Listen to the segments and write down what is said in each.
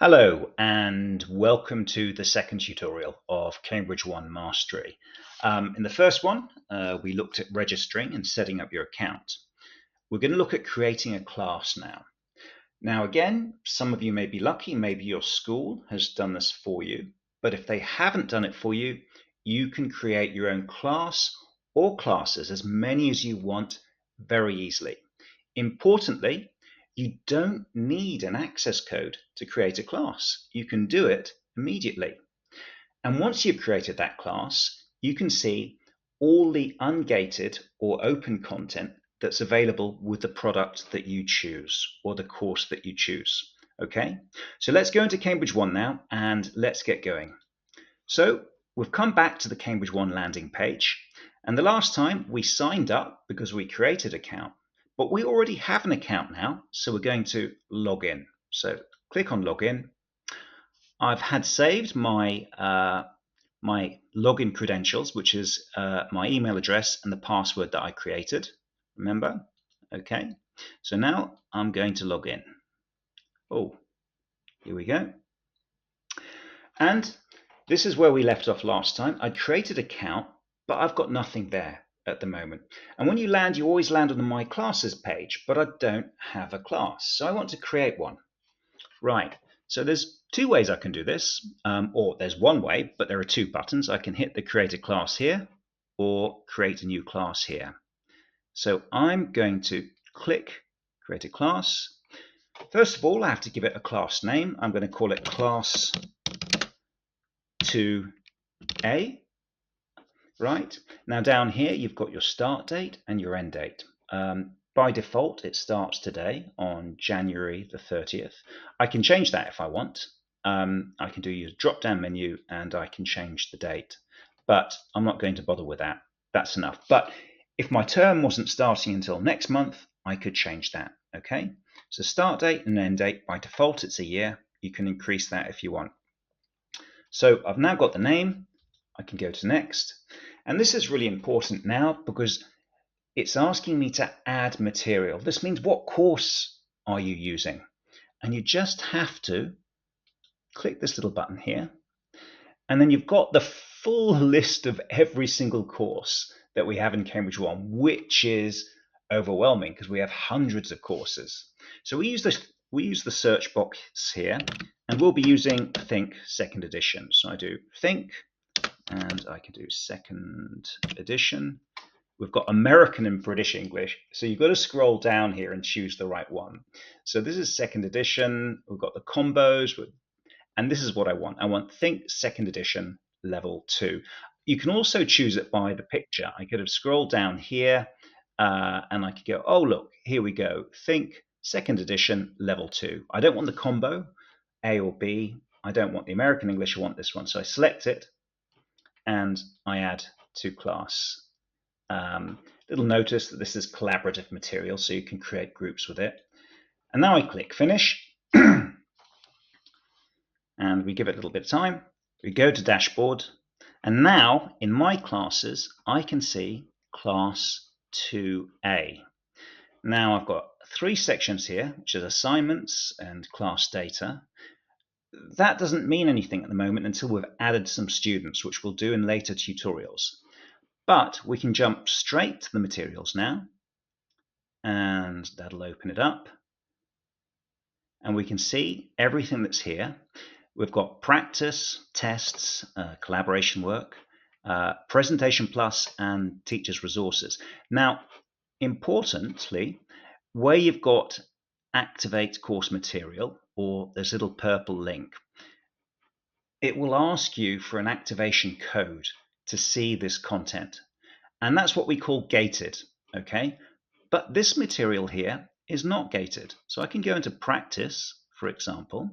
Hello and welcome to the second tutorial of Cambridge 1 Mastery. In the first one, we looked at registering and setting up your account. We're going to look at creating a class now. Now again, some of you may be lucky, maybe your school has done this for you, but if they haven't done it for you, you can create your own class or classes, as many as you want, very easily. Importantly, you don't need an access code to create a class. You can do it immediately. And once you've created that class, you can see all the ungated or open content that's available with the product that you choose or the course that you choose. Okay, so let's go into Cambridge 1 now and let's get going. So we've come back to the Cambridge 1 landing page, and the last time we signed up because we created an account. But we already have an account now, so we're going to log in. So click on login. I've had saved my my login credentials, which is my email address and the password that I created. Remember? Okay. So now I'm going to log in. Oh, here we go. And this is where we left off last time. I created an account, but I've got nothing there at the moment. And when you land, you always land on the My Classes page, but I don't have a class. So I want to create one. Right, so there's two ways I can do this, or there's one way, but there are two buttons. I can hit the Create a Class here, or Create a New Class here. So I'm going to click Create a Class. First of all, I have to give it a class name. I'm going to call it Class 2A. Right, now down here you've got your start date and your end date. By default it starts today on January the 30th. I can change that if I want. I can do use drop down menu and I can change the date, but I'm not going to bother with that. That's enough. But if my term wasn't starting until next month, I could change that. Okay, so start date and end date, by default it's a year. You can increase that if you want. So I've now got the name. I can go to next. And this is really important now because it's asking me to add material. This means what course are you using? And you just have to click this little button here. And then you've got the full list of every single course that we have in Cambridge 1, which is overwhelming because we have hundreds of courses. So we use the search box here, and we'll be using Think second edition. So I do Think, and I can do second edition. We've got American and British English, so you've got to scroll down here and choose the right one. So this is second edition. We've got the combos, and this is what I want. I want Think second edition level 2. You can also choose it by the picture. I could have scrolled down here and I could go, oh look, here we go, Think second edition level 2. I don't want the combo A or B. I don't want the American English. I want this one. So I select it and I add to class. Little notice that this is collaborative material, so you can create groups with it. And now I click Finish. And we give it a little bit of time. We go to Dashboard. And now in my classes, I can see Class 2A. Now I've got 3 sections here, which is assignments and class data. That doesn't mean anything at the moment until we've added some students, which we'll do in later tutorials. But we can jump straight to the materials now, and that'll open it up. And we can see everything that's here. We've got practice, tests, collaboration work, presentation plus, and teachers' resources. Now, importantly, where you've got activate course material, or this little purple link, it will ask you for an activation code to see this content. And that's what we call gated, okay? But this material here is not gated. So I can go into practice, for example,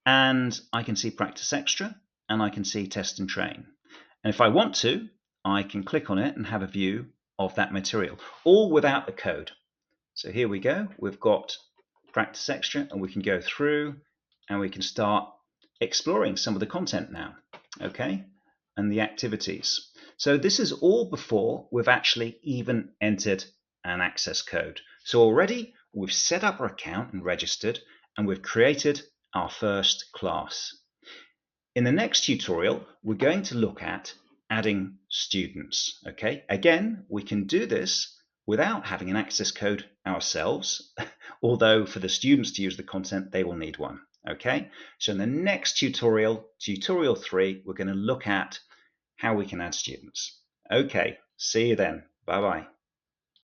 and I can see practice extra, and I can see test and train. And if I want to, I can click on it and have a view of that material, all without the code. So here we go. We've got practice extra, and we can go through and we can start exploring some of the content now, okay? And the activities. So this is all before we've actually even entered an access code. So already we've set up our account and registered, and we've created our first class. In the next tutorial, we're going to look at adding students. Okay, again, we can do this without having an access code ourselves, although for the students to use the content, they will need one. Okay, so in the next tutorial, tutorial 3, we're going to look at how we can add students. Okay, see you then. Bye-bye.